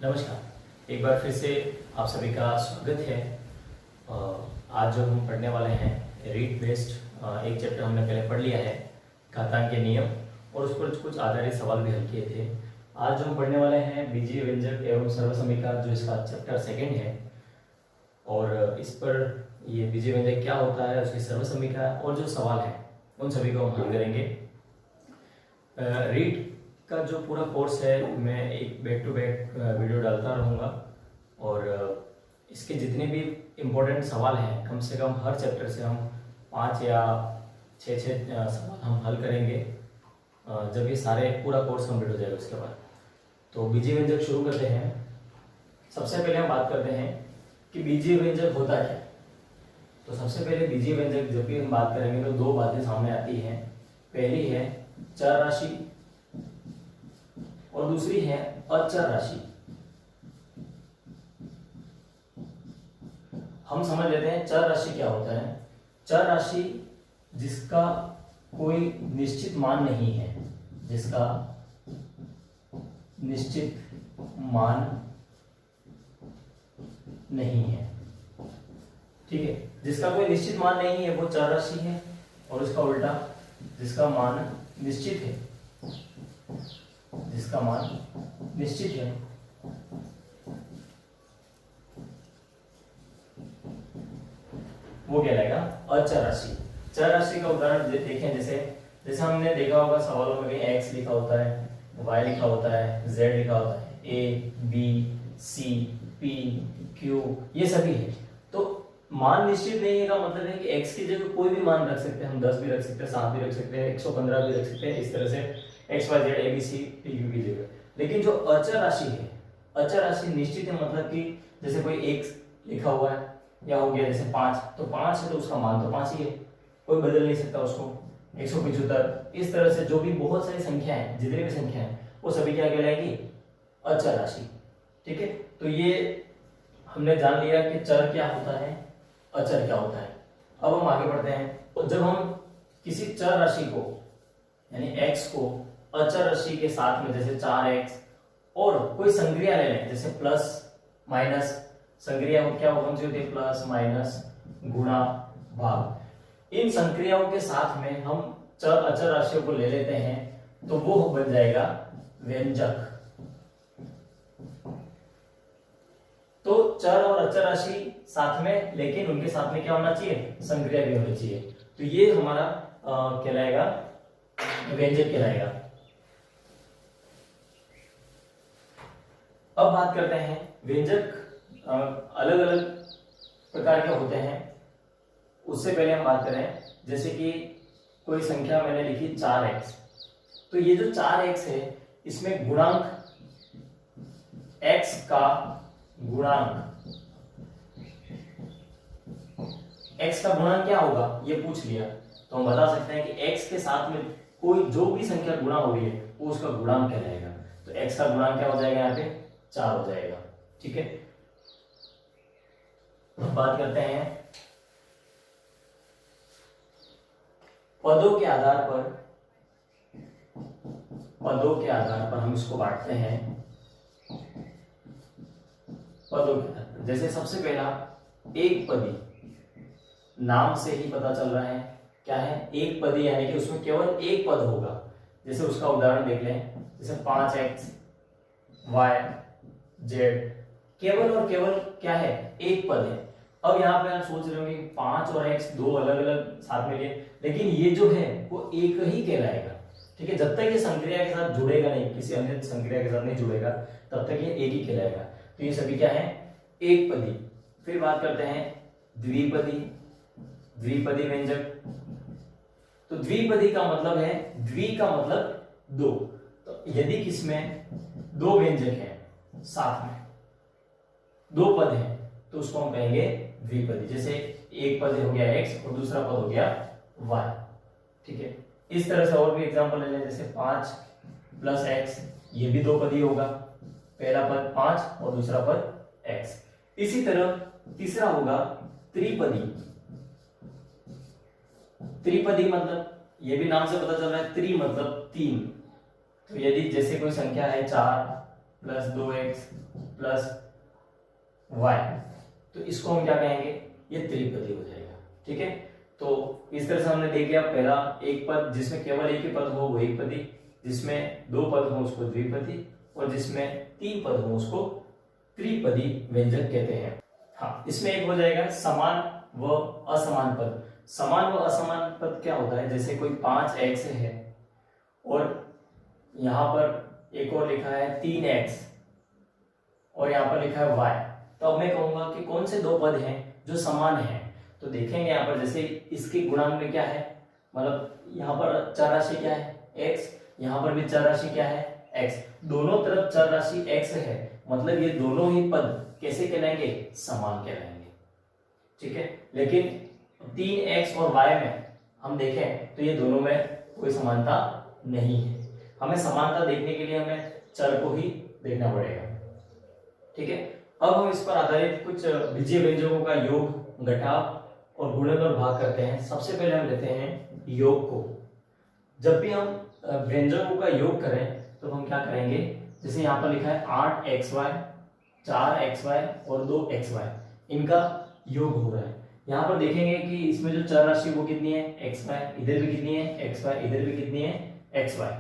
नमस्कार। एक बार फिर से आप सभी का स्वागत है। आज जो हम पढ़ने वाले हैं रीड बेस्ड एक चैप्टर हमने पहले पढ़ लिया है, घातांक के नियम, और उस पर कुछ आधारित सवाल भी हल किए थे। आज जो हम पढ़ने वाले हैं बीजीय व्यंजक एवं सर्वसमीका, जो इसका चैप्टर सेकंड है, और इस पर ये बीजीय व्यंजक क्या होता है, उसकी सर्वसमीका और जो सवाल है उन सभी को हम हल करेंगे। रीड का जो पूरा कोर्स है मैं एक बैक टू बैक वीडियो डालता रहूँगा, और इसके जितने भी इम्पोर्टेंट सवाल हैं कम से कम हर चैप्टर से हम 5 या 6 सवाल हम हल करेंगे जब ये सारे पूरा कोर्स कंप्लीट हो जाएगा उसके बाद। तो बीजीय व्यंजक शुरू करते हैं। सबसे पहले हम बात करते हैं कि बीजीय व्यंजक होता क्या है। तो सबसे पहले बीजीय व्यंजक जब भी हम बात करेंगे तो दो बातें सामने आती हैं। पहली है चर राशि और दूसरी है अचर राशि। हम समझ लेते हैं चर राशि क्या होता है। चर राशि जिसका कोई निश्चित मान नहीं है, जिसका निश्चित मान नहीं है, ठीक है, जिसका कोई निश्चित मान नहीं है वो चर राशि है, और उसका उल्टा जिसका मान निश्चित है, जिसका मान निश्चित है वो कहलाएगा अचर राशि। चर राशि का उदाहरण देखें, जैसे हमने देखा होगा सवालों में कहीं x लिखा होता है, y लिखा होता है, z लिखा होता है, a b c p q, ये सभी है। तो मान निश्चित नहीं है का मतलब है कि x की जगह कोई भी मान रख सकते हैं, हम 10 भी रख सकते हैं, 7 भी रख सकते हैं, 115 भी रख सकते हैं, इस तरह से x y z a b c p q की जगह। लेकिन जो अचर राशि है, अचर राशि निश्चित है, मतलब कि जैसे कोई x लिखा हुआ है या हो गया जैसे 5, तो 5 है तो उसका मान तो 5 ही है, कोई बदल नहीं सकता उसको। 175, इस तरह से जो भी बहुत सारी संख्या है, जितनी भी संख्या है वो सभी क्या कहलाएगी, अचर राशि। ठीक है, तो ये हमने जान लिया कि चर क्या होता है, अचर क्या होता है। अब हम आगे बढ़ते हैं। तो जब हम किसी चर राशि को यानी x को अचर राशि के साथ में जैसे 4x और कोई संक्रिया ले लें, जैसे प्लस माइनस, संक्रिया क्या कौन सी होती है, प्लस माइनस गुणा भाग, इन संक्रियाओं के साथ में हम चर अचर राशियों को ले लेते हैं तो वो बन जाएगा व्यंजक। तो चर और अचर राशि साथ में, लेकिन उनके साथ में क्या होना चाहिए, संक्रिया भी होनी चाहिए। तो ये हमारा कहलाएगा व्यंजक कहलाएगा। अब बात करते हैं व्यंजक अलग अलग प्रकार के होते हैं। उससे पहले हम बात करें, जैसे कि कोई संख्या मैंने लिखी 4x, तो ये जो 4x है इसमें गुणांक x का गुणांक, x का गुणांक क्या होगा ये पूछ लिया, तो हम बता सकते हैं कि x के साथ में कोई जो भी संख्या गुणा हो रही है वो उसका गुणांक कहलाएगा। तो x का गुणांक क्या हो जाएगा, यहाँ पे 4 हो जाएगा। ठीक है, बात करते हैं पदों के आधार पर, पदों के आधार पर हम इसको बांटते हैं। पदों के आधार पर जैसे सबसे पहला एक पदी, नाम से ही पता चल रहा है क्या है, एक पदी, यानी कि उसमें केवल एक पद होगा। जैसे उसका उदाहरण देख लें, जैसे 5x y z, केवल और केवल क्या है, एक पद है। अब यहाँ पे आप सोच रहे होंगे 5 और x दो अलग अलग साथ में लिए, लेकिन ये जो है वो एक ही कहलाएगा। ठीक है, जब तक ये संक्रिया के साथ जुड़ेगा नहीं, किसी अन्य संक्रिया के साथ नहीं जुड़ेगा, तब तक ये एक ही कहलाएगा। तो ये सभी क्या है, एक पदी। फिर बात करते हैं द्विपदी, द्विपदी व्यंजक। तो द्विपदी का मतलब है, द्वि का मतलब दो, तो यदि किसमें दो व्यंजक है साथ में, दो पद है, तो उसको हम कहेंगे द्विपदी। जैसे एक पद हो गया x और दूसरा पद हो गया y। ठीक है, इस तरह से और भी एग्जांपल ले लें, जैसे 5 प्लस x, ये भी दो पदी होगा, पहला पद 5 और दूसरा पद x। इसी तरह तीसरा होगा त्रिपदी। त्रिपदी मतलब ये भी नाम से पता चल रहा है, त्रि मतलब 3। तो यदि जैसे कोई संख्या है 4 प्लस 2x प्लस वाई, तो इसको हम क्या कहेंगे, ये त्रिपदी हो जाएगा। ठीक है, तो इस तरह से हमने देख लिया पहला एक पद जिसमें केवल एक ही पद हो वो एक पदी, जिसमें दो पद हो उसको द्विपदी, और जिसमें तीन पद हो उसको त्रिपदी व्यंजक कहते हैं। हाँ, इसमें एक हो जाएगा समान व असमान पद। समान व असमान पद क्या होता है, जैसे कोई 5x है और यहां पर एक और लिखा है 3x और यहां पर लिखा है y, तो अब मैं कहूंगा कि कौन से दो पद हैं जो समान हैं। तो देखेंगे यहाँ पर जैसे इसके गुणांक में क्या है, मतलब यहाँ पर चर राशि क्या है x, यहाँ पर भी चर राशि क्या है x, दोनों तरफ चर राशि x है, मतलब ये दोनों ही पद कैसे कहलाएंगे, समान कहलाएंगे। ठीक है, लेकिन 3x और y में हम देखें तो ये दोनों में कोई समानता नहीं है। हमें समानता देखने के लिए हमें चर को ही देखना पड़ेगा। ठीक है, अब हम इस पर आधारित कुछ बीजीय व्यंजकों का योग, घटाव और गुणन और भाग करते हैं। सबसे पहले हम लेते हैं योग को। जब भी हम व्यंजकों का योग करें तो हम क्या करेंगे, जैसे यहाँ पर लिखा है 8xy, 4xy और 2xy, इनका योग हो रहा है। यहाँ पर देखेंगे कि इसमें जो चर राशि वो कितनी है xy, इधर भी कितनी है xy, इधर भी कितनी है xy,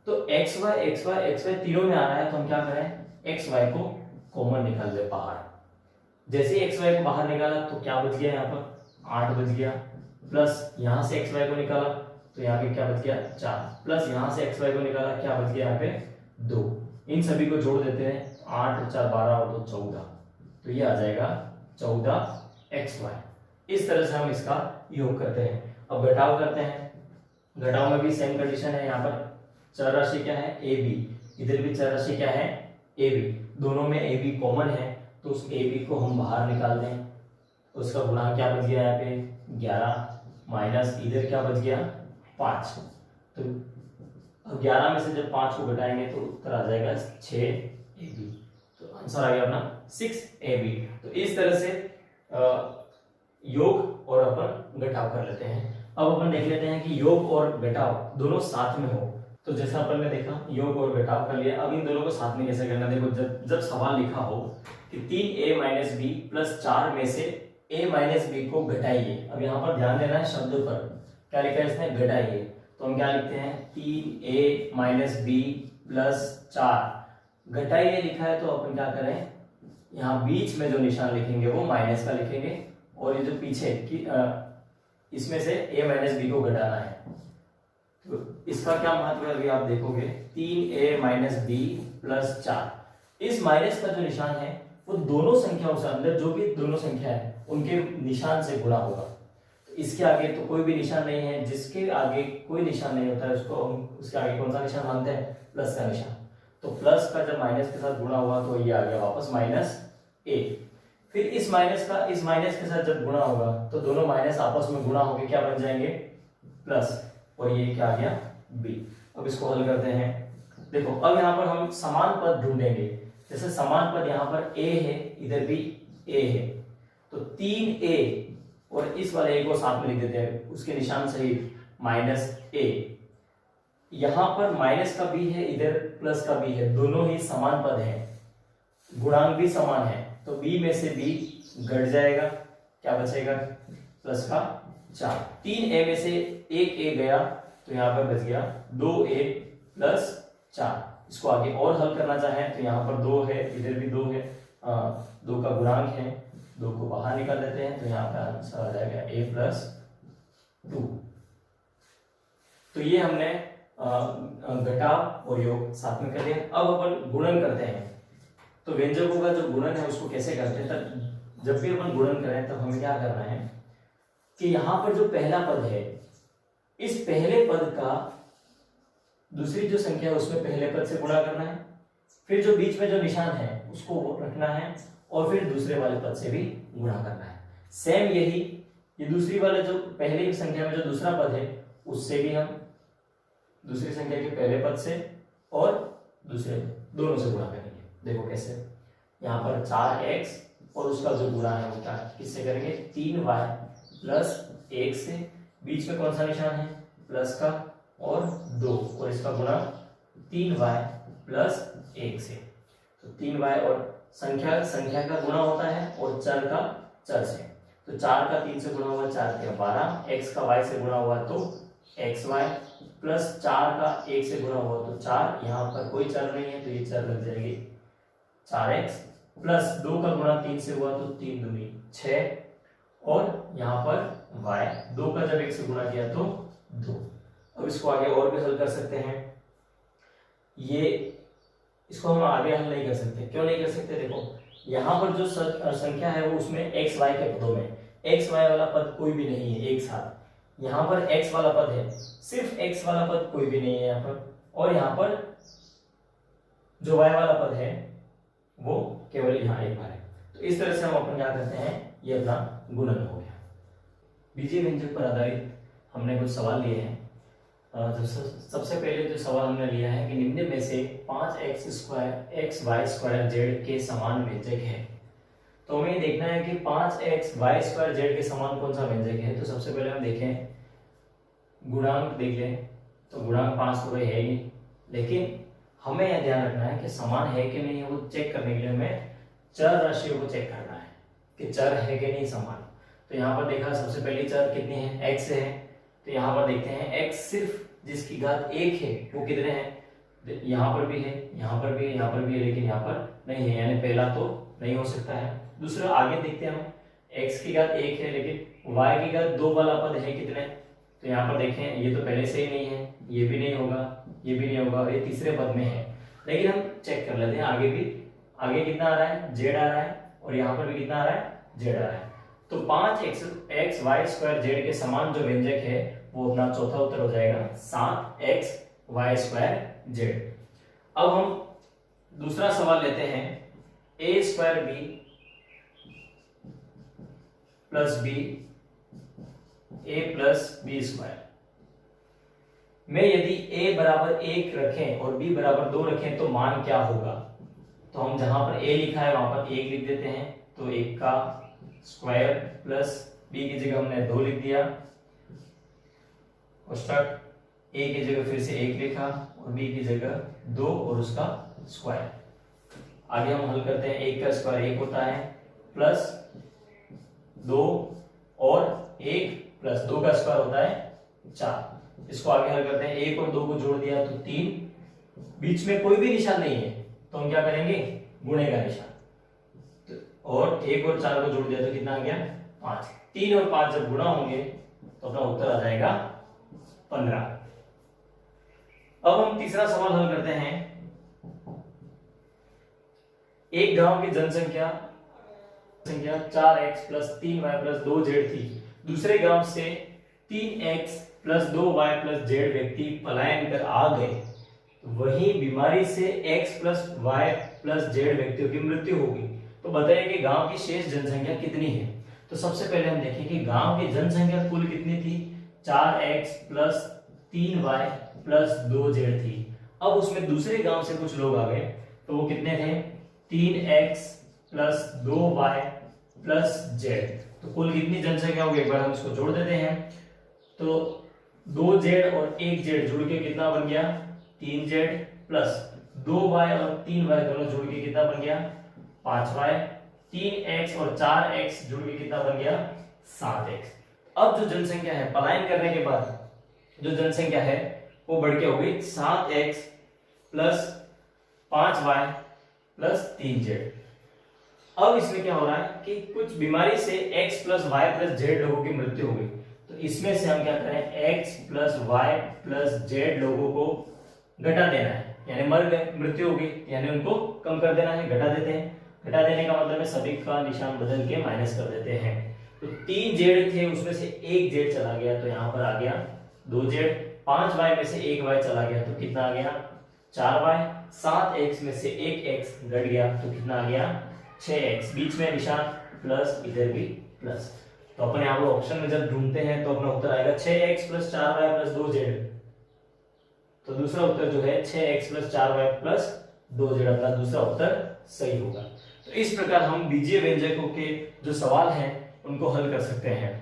तो xy xy xy तीनों में आ रहा है, तो हम क्या करें xy को कॉमन निकाल दे बाहर। जैसे ही xy को बाहर निकाला तो क्या बच गया, यहाँ पर 8 बच गया, प्लस यहाँ से xy को निकाला तो यहाँ पे क्या बच गया 4, प्लस यहाँ से xy को निकाला क्या बच गया यहाँ पे 2। इन सभी को जोड़ देते हैं, 8 और 4 12 और 2 14, तो ये आ जाएगा 14xy। इस तरह से हम इसका योग करते हैं। अब घटाव करते हैं। घटाव में भी सेम कंडीशन है, यहाँ पर चर राशि क्या है ab, इधर भी चर राशि क्या है ab, दोनों में ab कॉमन है, तो उस ab को हम बाहर निकाल दें, तो उसका गुणांक क्या बच गया यहाँ पे 11, माइनस इधर क्या बच गया 5, तो 11 में से जब 5 को घटाएंगे तो उत्तर आ जाएगा 6ab, तो आंसर आ गया अपना 6ab। तो इस तरह से योग और अपन घटाव कर लेते हैं। अब अपन देख लेते हैं कि योग और घटाव दोनों साथ में हो। तो जैसा अपन ने देखा योग और घटाव कर लिया, अब इन दोनों को साथ में कैसे करना। देखो जब सवाल लिखा हो कि 3a माइनस बी प्लस 4 में से a माइनस बी को घटाइए, अब यहाँ पर ध्यान देना है शब्द पर, क्या लिखा है इसने घटाइए, तो हम क्या लिखते हैं 3a माइनस बी प्लस 4, घटाइए लिखा है तो अपन क्या करें, यहाँ बीच में जो निशान लिखेंगे वो माइनस का लिखेंगे, और ये जो पीछे की इसमें से a माइनस बी को घटाना है। तो इसका क्या महत्व है अभी आप देखोगे, 3a माइनस बी प्लस 4, इस माइनस का जो निशान है वो दोनों संख्याओं से, अंदर जो भी दोनों संख्या है उनके निशान से गुणा होगा। तो इसके आगे तो कोई भी निशान नहीं है, जिसके आगे कोई निशान नहीं होता है उसको हम उसके आगे कौन सा निशान मानते हैं, प्लस का निशान। तो प्लस का जब माइनस के साथ गुणा हुआ तो ये आ गया वापस माइनस a, फिर इस माइनस का इस माइनस के साथ जब गुणा होगा तो दोनों माइनस आपस में गुणा होकर क्या बन जाएंगे प्लस, और ये क्या आ गया b। अब इसको हल करते हैं। देखो अब यहाँ पर हम समान पद ढूंढेंगे, जैसे समान पद यहाँ पर a है, इधर भी a है, तो 3a और इस वाले a को साथ में लिख देते हैं, उसके निशान सहित माइनस a, यहाँ पर माइनस का b है, इधर प्लस का b है, दोनों ही समान पद हैं, गुणांक भी समान है, तो b में से b घट जाएगा, क्या बचेगा प्लस का 4, 3a में से एक a गया तो यहाँ पर बच गया 2a प्लस 4। इसको आगे और हल करना चाहें तो यहाँ पर 2 है, इधर भी 2 है, 2 का गुणांक है, 2 को बाहर निकाल देते हैं तो यहाँ पर आंसर आ जाएगा a प्लस 2। तो ये हमने घटाव और योग साथ में कर लिया। अब अपन गुणन करते हैं। तो व्यंजकों का जो गुणन है उसको कैसे करते हैं, तब जब भी अपन गुणन करें तब हमें क्या करना है कि यहाँ पर जो पहला पद है, इस पहले पद का दूसरी जो संख्या है उसमें पहले पद से गुणा करना है, फिर जो बीच में जो निशान है उसको रखना है, और फिर दूसरे वाले पद से भी गुणा करना है। सेम यही ये दूसरी वाले जो पहली संख्या में जो दूसरा पद है उससे भी हम दूसरी संख्या के पहले पद से और दूसरे दोनों से गुणा करेंगे। देखो कैसे, यहाँ पर 4x और उसका जो गुणा है उसका किससे करेंगे 3y प्लस 1 से, बीच में कौन सा निशान है प्लस का और 2, और इसका गुणा 3y प्लस 1 से, तो 3y और संख्या का गुणा होता है और चर का चर से। तो 4 का 3 से गुणा हुआ 4 के 12, x का y से गुणा हुआ तो xy, प्लस 4 का 1 से गुणा हुआ तो 4, यहाँ पर कोई चर नहीं है तो ये चर लग जाएगी 4x, प्लस 2 का गुणा 3 से हुआ तो 3 दूनी 6, और यहाँ पर y 2 का जब 1 से गुणा किया तो 2। अब इसको आगे और भी हल कर सकते हैं। ये इसको हम आगे हल नहीं कर सकते, क्यों नहीं कर सकते? देखो यहाँ पर जो संख्या है वो उसमें x y के पदों में, x y वाला पद कोई भी नहीं है एक साथ। यहाँ पर x वाला पद है, सिर्फ x वाला पद कोई भी नहीं है यहाँ पर, और यहाँ पर जो y वाला पद है वो केवल यहाँ एक बार है। तो इस तरह से हम अपन क्या करते हैं, ये अपना गुणन हो गया। बीजीय व्यंजक पर आधारित हमने कुछ सवाल लिए हैं। सबसे पहले जो सवाल हमने लिया है कि निम्न में से 5x square x y square z के समान व्यंजक है। तो हमें ये देखना है कि 5x y स्क्वायर z के समान कौन सा व्यंजक है। तो सबसे पहले हम देखें, गुणांक देख लें, तो गुणांक 5 तो कोई है ही, लेकिन हमें यह ध्यान रखना है कि समान है कि नहीं है। वो चेक करने के लिए हमें चर राशियों को चेक करना है कि चर है कि नहीं समान। तो यहाँ पर देखा, सबसे पहली चर कितनी है, x है। तो यहाँ पर देखते हैं x सिर्फ जिसकी घात 1 है वो कितने हैं, यहाँ पर भी है, यहाँ पर भी है, यहाँ पर भी है, लेकिन यहाँ पर नहीं है, यानी पहला तो नहीं हो सकता है। दूसरा आगे देखते हैं हम, x की घात 1 है लेकिन y की घात 2 वाला पद है कितने। तो यहाँ पर देखें, ये तो पहले से ही नहीं है, ये भी नहीं होगा, ये भी नहीं होगा, और ये तीसरे पद में है। लेकिन हम चेक कर लेते हैं आगे भी, आगे कितना आ रहा है, z आ रहा है, और यहाँ पर भी कितना आ रहा है, z आ रहा है। तो 5x y स्क्वायर z के समान जो व्यंजक है वो अपना चौथा उत्तर हो जाएगा 7x y स्क्वायर z। अब हम दूसरा सवाल लेते हैं, a square b plus b a plus b square में यदि a बराबर 1 रखें और b बराबर 2 रखें तो मान क्या होगा। तो हम जहां पर a लिखा है वहां पर 1 लिख देते हैं, तो 1 का स्क्वायर प्लस b की जगह हमने 2 लिख दिया, कोष्टक a की जगह फिर से 1 लिखा और b की जगह 2 और उसका स्क्वायर। आगे हम हल करते हैं, 1 का स्क्वायर 1 होता है, प्लस 2 और 1 प्लस 2 का स्क्वायर होता है 4। इसको आगे हल करते हैं, 1 और 2 को जोड़ दिया तो 3, बीच में कोई भी निशान नहीं है तो हम क्या करेंगे, गुणे का निशान, और 1 और 4 को जोड़ दिया तो कितना आ गया, 5। 3 और 5 जब गुणा होंगे तो अपना उत्तर आ जाएगा 15। अब हम तीसरा सवाल हल करते हैं, एक गांव की जनसंख्या 4x plus 3y plus 2z थी। दूसरे गांव से 3x plus 2y plus z व्यक्ति पलायन कर आ गए, वही बीमारी से x plus y plus z व्यक्तियों की मृत्यु होगी। तो बताइए कि गांव की शेष जनसंख्या कितनी है। तो सबसे पहले हम देखें कि गांव की जनसंख्या कुल कितनी थी, 4x plus 3y plus 2z थी। अब उसमें दूसरे गांव से कुछ लोग आ गए, तो वो कितने थे, 3x plus 2y plus z। तो कुल कितनी जनसंख्या होगी, एक बार हम इसको जोड़ देते हैं। तो 2z और 1z जुड़ के कितना बन गया, 3z प्लस 2y और 3y दोनों जुड़ के कितना बन गया, 5y, 3x और 4x जुड़ के कितना बन गया, 7x। अब जो जनसंख्या है पलायन करने के बाद जो जनसंख्या है वो बढ़ के हो गई 7x plus 5y plus 3z। अब इसमें क्या हो रहा है कि कुछ बीमारी से x plus y plus z लोगों की मृत्यु हो गई। तो इसमें से हम क्या करें, x plus y plus z लोगों को घटा देना है, यानी मर गए, मृत्यु हो गई, यानी उनको कम कर देना है, घटा देते हैं। घटा देने का मतलब है सभी का निशान बदल के माइनस कर देते हैं। तो 3z थे उसमें से 1z चला गया तो यहाँ पर आ गया 2z, 5y में से 1y चला गया तो कितना आ गया, 4y, 7x में से 1x घट गया तो कितना आ गया, 6x। बीच में निशान प्लस, इधर भी प्लस। तो अपन यहाँ पर ऑप्शन में जब ढूंढते हैं तो अपना उत्तर आएगा 6x plus 4y plus 2z। तो दूसरा उत्तर जो है 6x plus 4y plus 2z, अपना दूसरा उत्तर सही होगा। तो इस प्रकार हम बीजीय व्यंजकों के जो सवाल हैं उनको हल कर सकते हैं।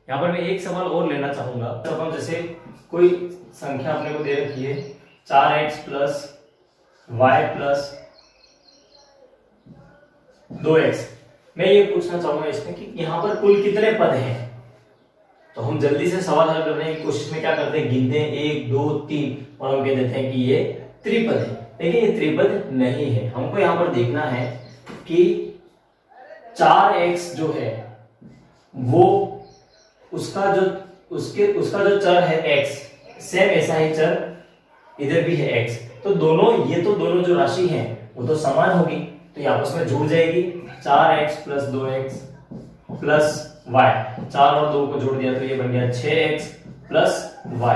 यहाँ पर मैं एक सवाल और लेना चाहूंगा। तो हम जैसे कोई संख्या अपने को दे रखी है 4x plus y plus 2x। मैं ये पूछना चाहूंगा इसमें कि यहाँ पर कुल कितने पद हैं। तो हम जल्दी से सवाल हल करने की कोशिश में क्या करते हैं, गिनते हैं 1 2 3 और हम कह देते हैं कि ये त्रिपद है। लेकिन ये त्रिपद नहीं है। हमको यहाँ पर देखना है कि 4x जो है वो उसका जो चर है x, सेम ऐसा ही चर इधर भी है x। तो दोनों जो राशि है वो तो समान होगी, तो ये आपस में जुड़ जाएगी। 4x plus 2x plus y, 4 और 2 को जोड़ दिया तो ये बन गया 6x प्लस y।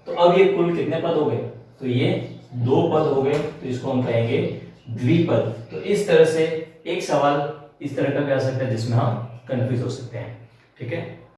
तो अब ये कुल कितने पद हो गए, तो ये 2 पद हो गए, तो इसको हम कहेंगे द्विपद। तो इस तरह से एक सवाल इस तरह का भी आ सकता है जिसमें हम कंफ्यूज हो सकते हैं। ठीक है।